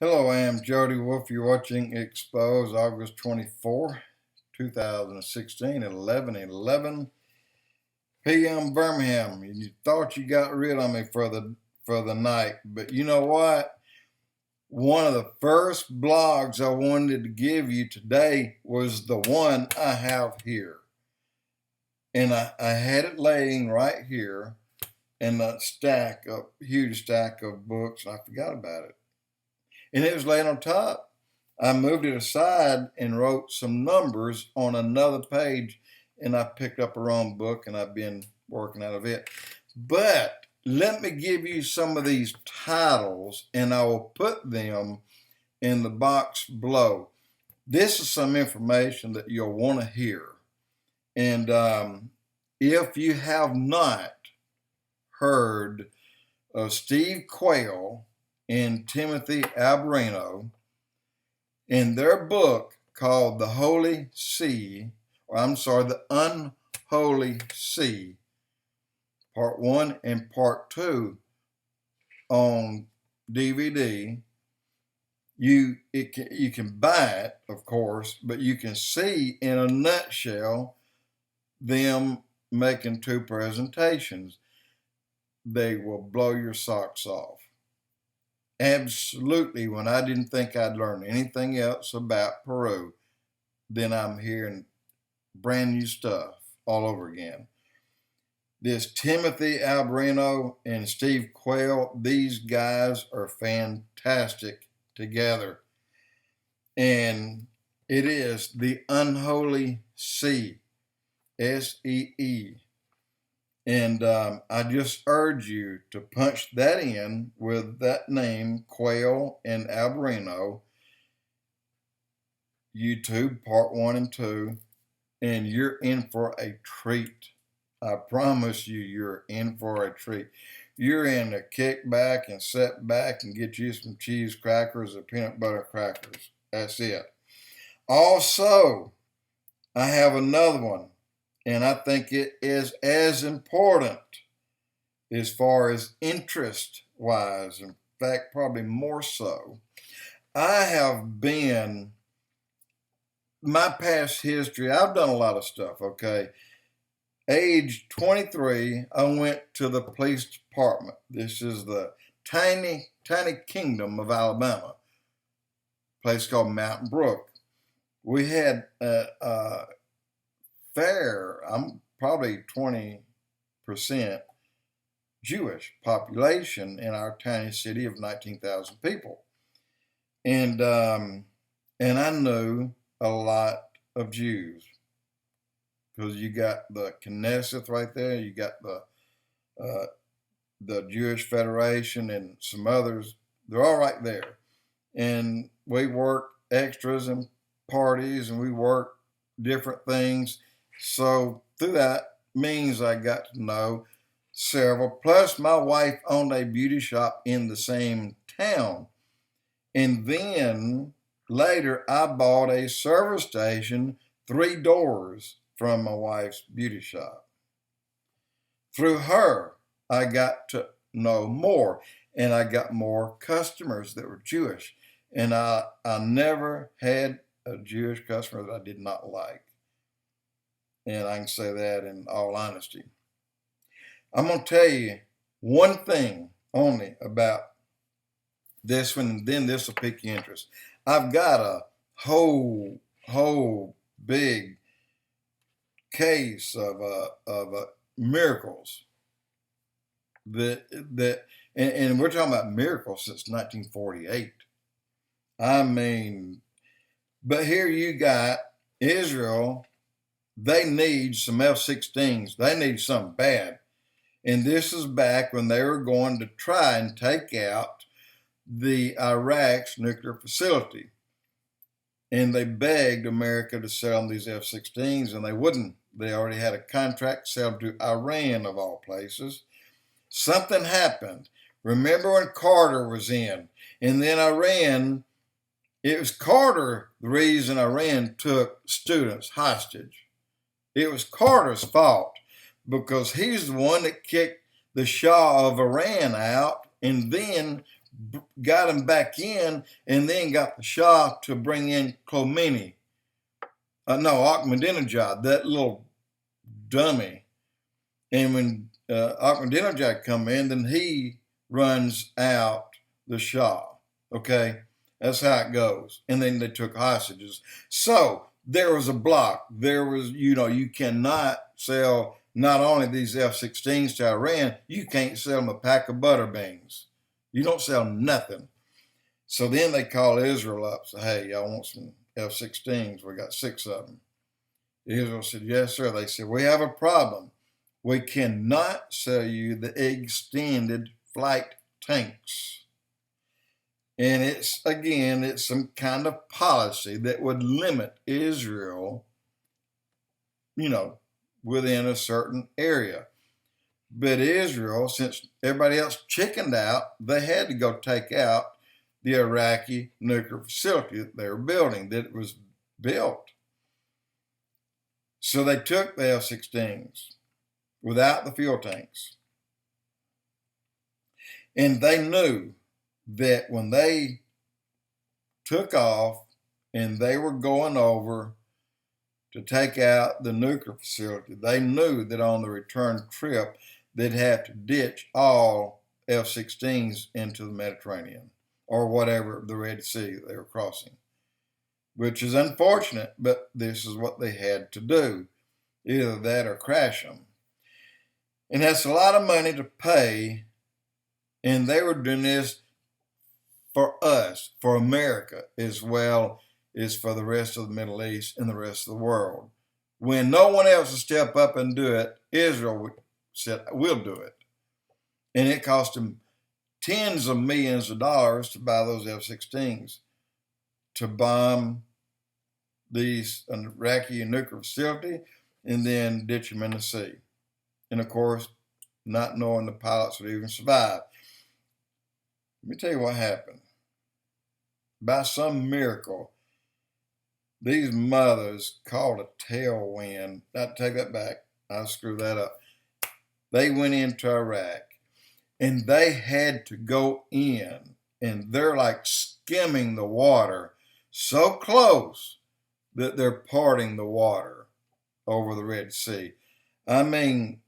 Hello, I am Jody Wolf. You're watching Expoz, August 24, 2016 at 11:11 p.m. Birmingham. You thought you got rid of me for the night, but you know what? One of the first blogs I wanted to give you today was the one I have here. And I had it laying right here in a huge stack of books, and I forgot about it. And it was laying on top. I moved it aside and wrote some numbers on another page, and I picked up a wrong book, and I've been working out of it. But let me give you some of these titles, and I will put them in the box below. This is some information that you'll want to hear. And if you have not heard of Steve QUAYLE and Timothy ALBERINO in their book called The Unholy Sea, Part 1 and Part 2 on DVD. You can buy it, of course, but you can see in a nutshell them making two presentations. They will blow your socks off. Absolutely, when I didn't think I'd learn anything else about Peru, then I'm hearing brand new stuff all over again. This Timothy ALBERINO and Steve QUAYLE, these guys are fantastic together. And it is The Unholy Sea, S-E-E. And I just urge you to punch that in with that name, QUAYLE and ALBERINO, YouTube, Part 1 and 2, and you're in for a treat. I promise you, you're in for a treat. You're in to kick back and sit back and get you some cheese crackers or peanut butter crackers. That's it. Also, I have another one. And I think it is as important as far as interest-wise. In fact, probably more so. I have been, my past history, I've done a lot of stuff, okay? Age 23, I went to the police department. This is the tiny kingdom of Alabama, a place called Mountain Brook. We had I'm probably 20% Jewish population in our tiny city of 19,000 people. And I knew a lot of Jews because you got the Knesset right there, you got the Jewish Federation and some others. They're all right there. And we work extras and parties, and we work different things. So through that means I got to know several. Plus, my wife owned a beauty shop in the same town. And then later, I bought a service station 3 doors from my wife's beauty shop. Through her, I got to know more, and I got more customers that were Jewish. And I never had a Jewish customer that I did not like. And I can say that in all honesty. I'm going to tell you one thing only about this one, and then this will pique your interest. I've got a whole big case of miracles and we're talking about miracles since 1948. I mean, but here you got Israel. They need some F-16s. They need something bad. And this is back when they were going to try and take out the Iraq's nuclear facility. And they begged America to sell them these F-16s, and they wouldn't. They already had a contract to sell them to Iran, of all places. Something happened. Remember when Carter was in? And then Iran, it was Carter, the reason Iran took students hostage. It was Carter's fault because he's the one that kicked the Shah of Iran out and then got them back in, and then got the Shah to bring in Khomeini. Ahmadinejad, that little dummy. And when Ahmadinejad come in, then he runs out the Shah. Okay, that's how it goes. And then they took hostages. So there was a block. There was, you cannot sell not only these F-16s to Iran, you can't sell them a pack of butter beans. You don't sell nothing. So then they call Israel up. Say, hey, y'all want some F-16s? We got 6 of them. Israel said, yes, sir. They said, we have a problem. We cannot sell you the extended flight tanks. And it's some kind of policy that would limit Israel, within a certain area. But Israel, since everybody else chickened out, they had to go take out the Iraqi nuclear facility that they were building, that was built. So they took the F-16s without the fuel tanks. And they knew that when they took off and they were going over to take out the nuclear facility, they knew that on the return trip, they'd have to ditch all F-16s into the Mediterranean or whatever, the Red Sea they were crossing, which is unfortunate, but this is what they had to do. Either that or crash them. And that's a lot of money to pay, and they were doing this for us, for America, as well as for the rest of the Middle East and the rest of the world. When no one else would step up and do it, Israel said, we'll do it. And it cost them tens of millions of dollars to buy those F-16s, to bomb these Iraqi nuclear facility and then ditch them in the sea. And of course, not knowing the pilots would even survive. Let me tell you what happened. By some miracle, these mothers caught a tailwind. I take that back. I'll screw that up. They went into Iraq and they had to go in, and they're like skimming the water so close that they're parting the water over the Red Sea. I mean,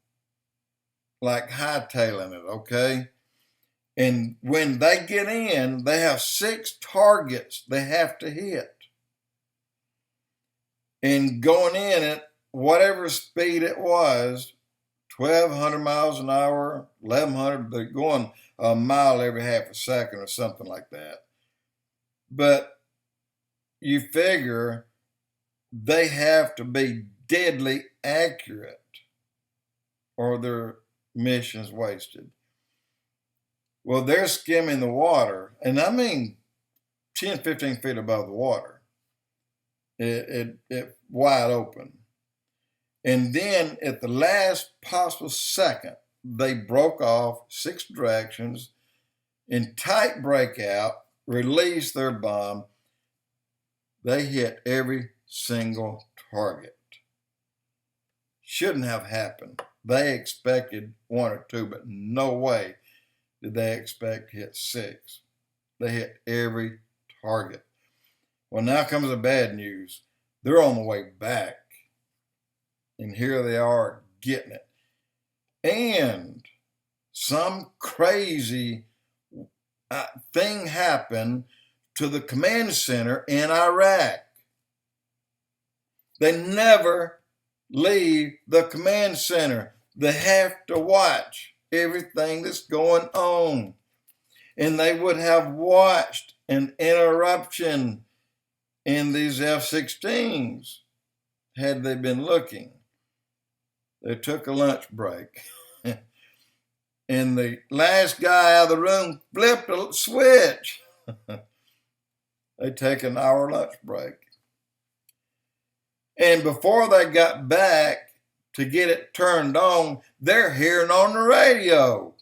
like hightailing it, okay? And when they get in, they have 6 targets they have to hit. And going in at whatever speed it was, 1,200 miles an hour, 1,100, they're going a mile every half a second or something like that. But you figure they have to be deadly accurate or their mission's wasted. Well, they're skimming the water, and I mean 10, 15 feet above the water. It wide open. And then at the last possible second, they broke off 6 directions in tight breakout, released their bomb. They hit every single target. Shouldn't have happened. They expected 1 or 2, but no way did they expect to hit 6. They hit every target. Well, now comes the bad news. They're on the way back. And here they are getting it. And some crazy thing happened to the command center in Iraq. They never leave the command center. They have to watch everything that's going on. And they would have watched an interruption in these F-16s had they been looking. They took a lunch break. And the last guy out of the room flipped a switch. They take an hour lunch break. And before they got back to get it turned on, they're hearing on the radio.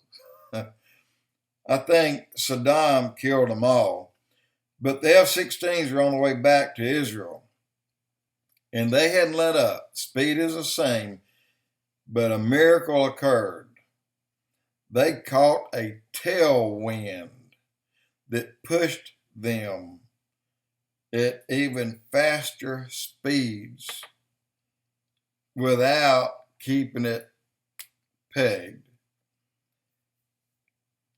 I think Saddam killed them all. But the F-16s are on the way back to Israel. And they hadn't let up. Speed is the same. But a miracle occurred. They caught a tailwind. that pushed them at even faster speeds without keeping it pegged.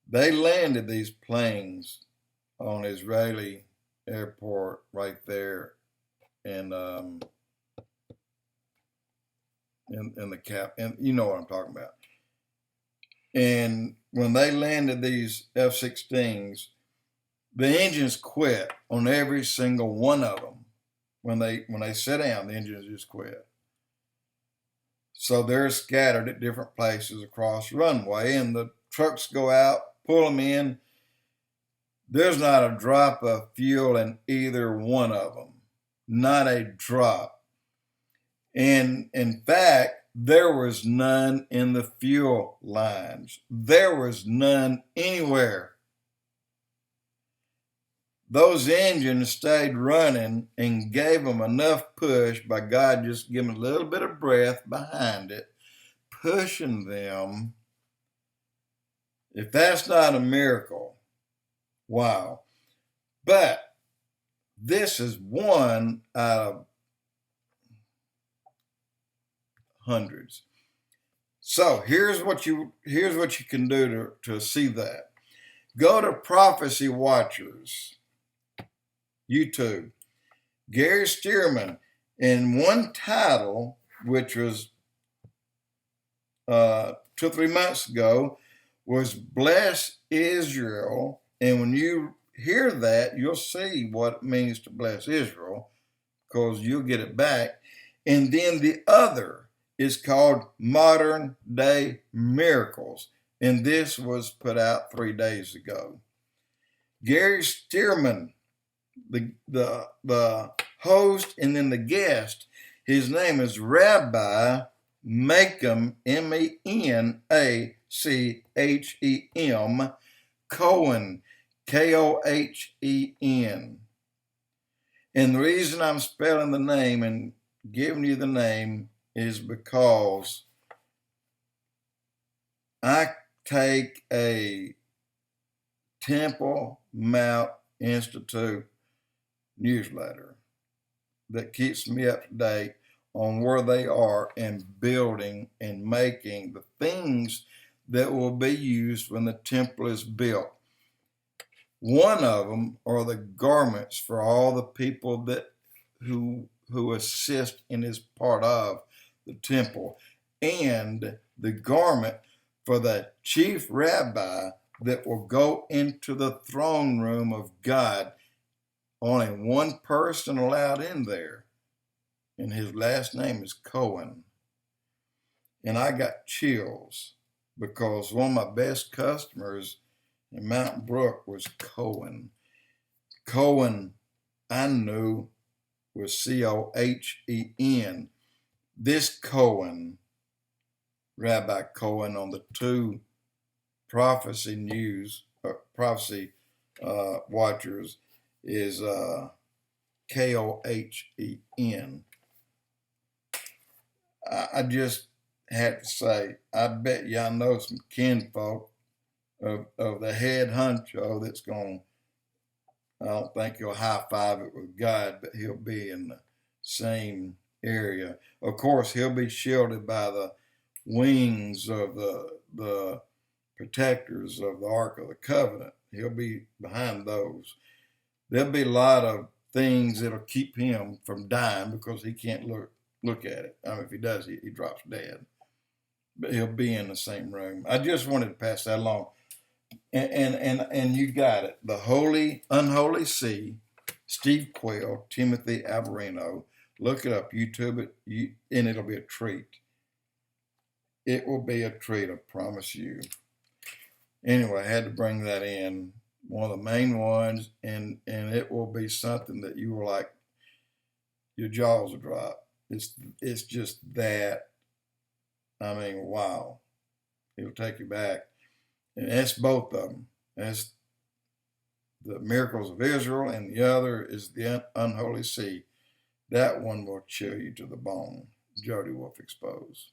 They landed these planes on Israeli airport right there in the cap, and you know what I'm talking about. And when they landed these F-16s, the engines quit on every single one of them. When they sit down, the engines just quit. So they're scattered at different places across the runway, and the trucks go out, pull them in. There's not a drop of fuel in either one of them. Not a drop. And in fact, there was none in the fuel lines. There was none anywhere. Those engines stayed running and gave them enough push by God just giving a little bit of breath behind it, pushing them. If that's not a miracle, wow. But this is one out of hundreds. So here's what you can do to see that. Go to Prophecy Watchers YouTube. Gary Stearman, in one title, which was 2 or 3 months ago, was Bless Israel. And when you hear that, you'll see what it means to bless Israel, because you'll get it back. And then the other is called Modern Day Miracles. And this was put out 3 days ago. Gary Stearman, the host, and then the guest, his name is Rabbi Menachem, M-E-N-A-C-H-E-M, Cohen, K-O-H-E-N. And the reason I'm spelling the name and giving you the name is because I take a Temple Mount Institute newsletter that keeps me up to date on where they are in building and making the things that will be used when the temple is built. One of them are the garments for all the people that who assist in this part of the temple, and the garment for the chief rabbi that will go into the throne room of God. Only one person allowed in there, and his last name is Cohen. And I got chills because one of my best customers in Mountain Brook was Cohen. Cohen, I knew, was C-O-H-E-N. This Cohen, Rabbi Cohen, on the 2 prophecy watchers, is K-O-H-E-N. I just had to say, I bet y'all know some kinfolk of the head honcho that's going, I don't think he'll high five it with God, but he'll be in the same area. Of course, he'll be shielded by the wings of the protectors of the Ark of the Covenant. He'll be behind those. There'll be a lot of things that'll keep him from dying because he can't look at it. I mean, if he does, he drops dead. But he'll be in the same room. I just wanted to pass that along. And you got it. The Unholy Sea, Steve Quayle, Timothy ALBERINO. Look it up, YouTube it, and it'll be a treat. It will be a treat, I promise you. Anyway, I had to bring that in. One of the main ones, and it will be something that you will like, your jaws will drop. It's just that, I mean, wow. It'll take you back. And that's both of them. That's the Miracles of Israel, and the other is the Unholy Sea. That one will chill you to the bone. Jody Wolf Expoz.